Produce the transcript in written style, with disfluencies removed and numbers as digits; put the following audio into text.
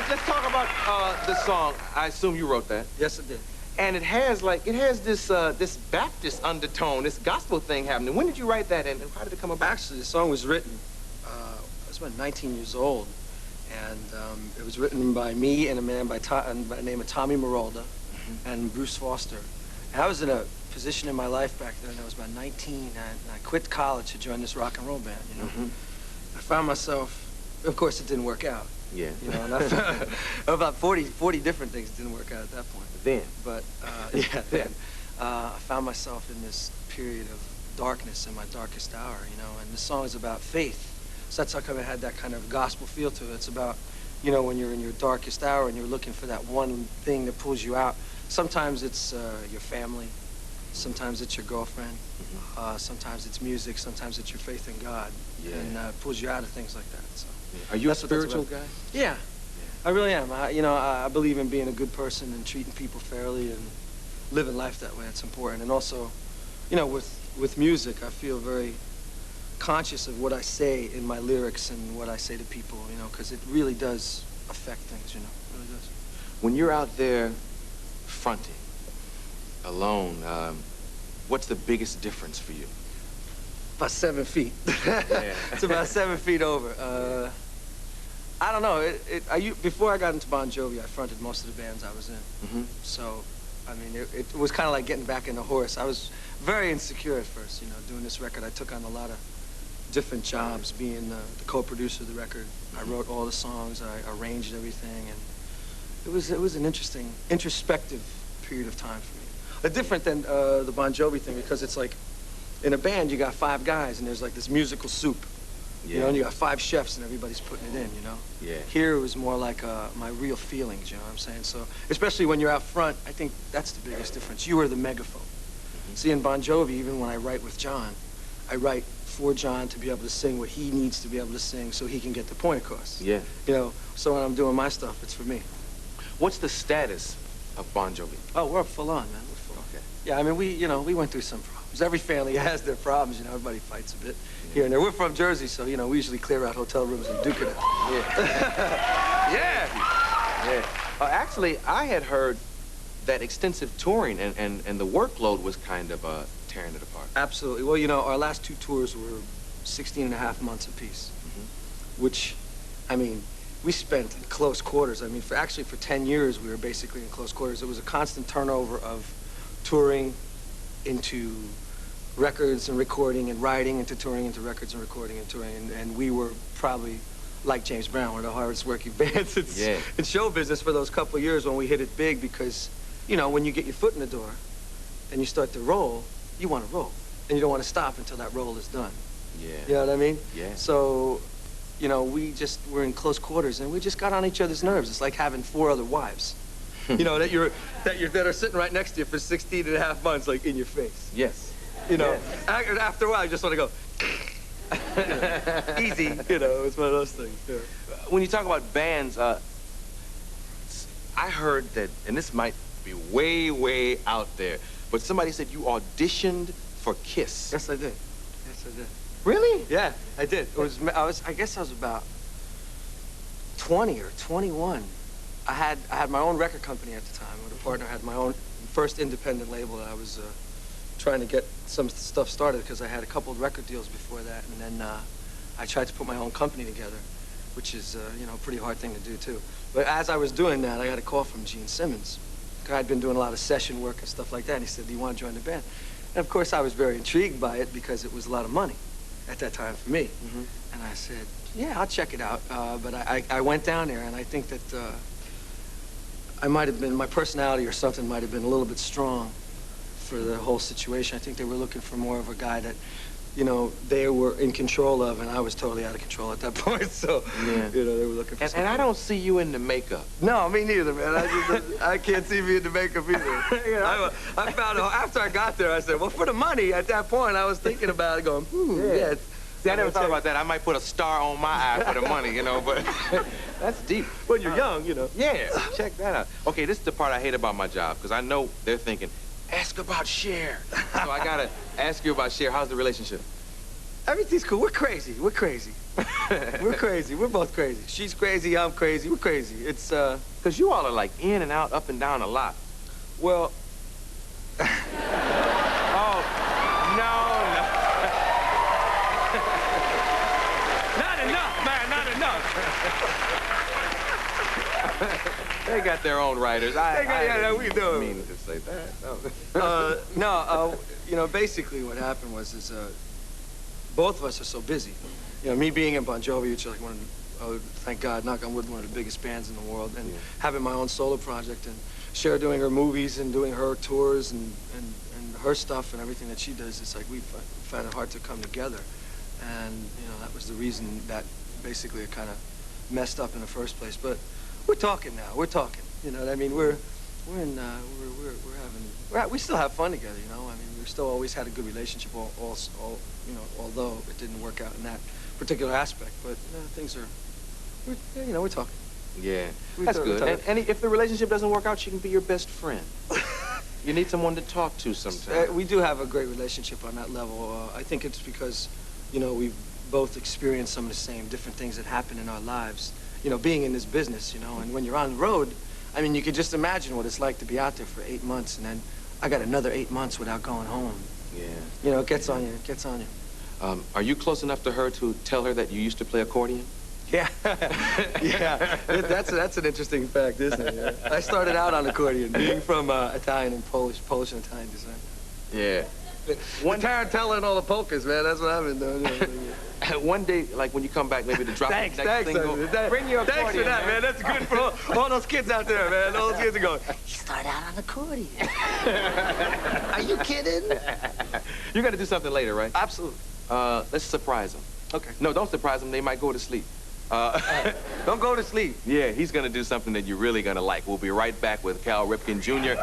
let's talk about this song. I assume you wrote that. Yes, I did. And it has this Baptist undertone, this gospel thing happening. When did you write that, and how did it come about? Actually, the song was written. I was about 19 years old, and it was written by me and a man by the name of Tommy Marolda and Bruce Foster. And I was in a position in my life back then. I was about 19, and I quit college to join this rock and roll band. You know, I found myself. Of course, it didn't work out. Yeah. You know, and I found about 40 different things didn't work out at that point. Then. But yeah, then I found myself in this period of darkness in my darkest hour. You know, and the song is about faith. So that's how come it had that kind of gospel feel to it. It's about, you know, when you're in your darkest hour and you're looking for that one thing that pulls you out. Sometimes it's your family. Sometimes it's your girlfriend. Sometimes it's music. Sometimes it's your faith in God. Yeah. And pulls you out of things like that. So. Are you a spiritual guy? Yeah, I really am. I believe in being a good person and treating people fairly and living life that way. It's important. And also, you know, with music, I feel very conscious of what I say in my lyrics and what I say to people, you know, because it really does affect things, you know, it really does. When you're out there fronting, alone, what's the biggest difference for you? About 7 feet. Yeah. It's about 7 feet over. I don't know. Before I got into Bon Jovi, I fronted most of the bands I was in. So, I mean, it was kind of like getting back in a horse. I was very insecure at first, you know, doing this record. I took on a lot of different jobs, being the co-producer of the record. I wrote all the songs, I arranged everything, and it was an interesting, introspective period of time for me. Different than the Bon Jovi thing, because it's like, in a band, you got 5 guys, and there's like this musical soup. Yeah. You know, and you got 5 chefs, and everybody's putting it in, you know? Yeah. Here, it was more like my real feelings, you know what I'm saying? So, especially when you're out front, I think that's the biggest difference. You are the megaphone. See, in Bon Jovi, even when I write with John, I write for John to be able to sing what he needs to be able to sing so he can get the point across. Yeah. You know, so when I'm doing my stuff, it's for me. What's the status of Bon Jovi? Oh, we're full on, man. We're full on. Okay. Yeah, I mean, we went through some problems. Every family has their problems, you know, everybody fights a bit here and there. We're from Jersey, so, you know, we usually clear out hotel rooms and duke it out. Yeah. Yeah. Actually, I had heard that extensive touring and the workload was kind of tearing it apart. Absolutely. Well, you know, our last 2 tours were 16 and a half months apiece, which, I mean, we spent in close quarters. I mean, for 10 years, we were basically in close quarters. It was a constant turnover of touring into records and recording and writing into touring into records and recording and touring. And we were probably, like James Brown, one of the hardest working bands in show business for those couple of years when we hit it big because, you know, when you get your foot in the door and you start to roll, you want to roll. And you don't want to stop until that roll is done. Yeah. You know what I mean? Yeah. So, you know, we're in close quarters and we just got on each other's nerves. It's like having 4 other wives. You know, that are sitting right next to you for 16 and a half months, like in your face. Yes. You know, yes. After a while, you just want to go, easy. You know, it's one of those things. Yeah. When you talk about bands, I heard that, and this might be way, way out there, but somebody said you auditioned for Kiss. Yes, I did. Yes, I did. Really? Yeah, I did. I guess I was about 20 or 21. I had my own record company at the time with a partner. I had my own first independent label that I was trying to get some stuff started because I had a couple of record deals before that, and then I tried to put my own company together, which is you know, a pretty hard thing to do too. But as I was doing that, I got a call from Gene Simmons. I'd been doing a lot of session work and stuff like that, and he said, "Do you want to join the band?" And of course, I was very intrigued by it because it was a lot of money at that time for me. And I said, "Yeah, I'll check it out." But I went down there, and I think that I might have been, my personality or something might have been a little bit strong for the whole situation. I think they were looking for more of a guy that, you know, they were in control of, and I was totally out of control at that point. So, yeah. You know, they were looking for something. And I don't see you in the makeup. No, me neither, man. I can't see me in the makeup either. You know, I found out, after I got there, I said, well, for the money, at that point, I was thinking about it, going, yeah. See, I never thought about that. I might put a star on my eye for the money, you know, but that's deep. When you're young, you know. Yeah, check that out. Okay, this is the part I hate about my job, because I know they're thinking, ask about Cher. So I gotta ask you about Cher. How's the relationship? Everything's cool. We're crazy. We're crazy. We're crazy. We're both crazy. She's crazy. I'm crazy. We're crazy. It's, Because you all are like in and out, up and down a lot. well... Oh, no. Not enough, man. Not enough. They got their own writers. Yeah, we do. Didn't mean to say that. No. You know, basically what happened was both of us are so busy. You know, me being in Bon Jovi, which is like thank God, knock on wood, one of the biggest bands in the world, and having my own solo project, and Cher doing her movies and doing her tours and her stuff and everything that she does, it's like we found it hard to come together. And, you know, that was the reason that basically it kind of messed up in the first place. But we're talking now. We're talking. You know what I mean? We still have fun together, you know? I mean, we've still always had a good relationship, you know, although it didn't work out in that particular aspect. But, things are, we're talking. Yeah, that's good. And if the relationship doesn't work out, she can be your best friend. You need someone to talk to sometimes. We do have a great relationship on that level. I think it's because, you know, we've both experienced some of the same different things that happen in our lives. You know, being in this business, you know, and when you're on the road, I mean, you can just imagine what it's like to be out there for 8 months, and then I got another 8 months without going home. Yeah. You know, it gets on you. It gets on you. Are you close enough to her to tell her that you used to play accordion? Yeah, yeah. That's an interesting fact, isn't it? Yeah. I started out on accordion, being from Italian and Polish and Italian descent. Yeah. One tarantella and all the polkas, man. That's what I've been doing. One day, like when you come back, maybe to drop the next single. Bring your accordion, thanks for that, man. That's good for all those kids out there, man. All those kids are going, he started out on accordion. Are you kidding? You're going to do something later, right? Absolutely. Let's surprise them. Okay. No, don't surprise them. They might go to sleep. Don't go to sleep. Yeah, he's going to do something that you're really going to like. We'll be right back with Cal Ripken Jr.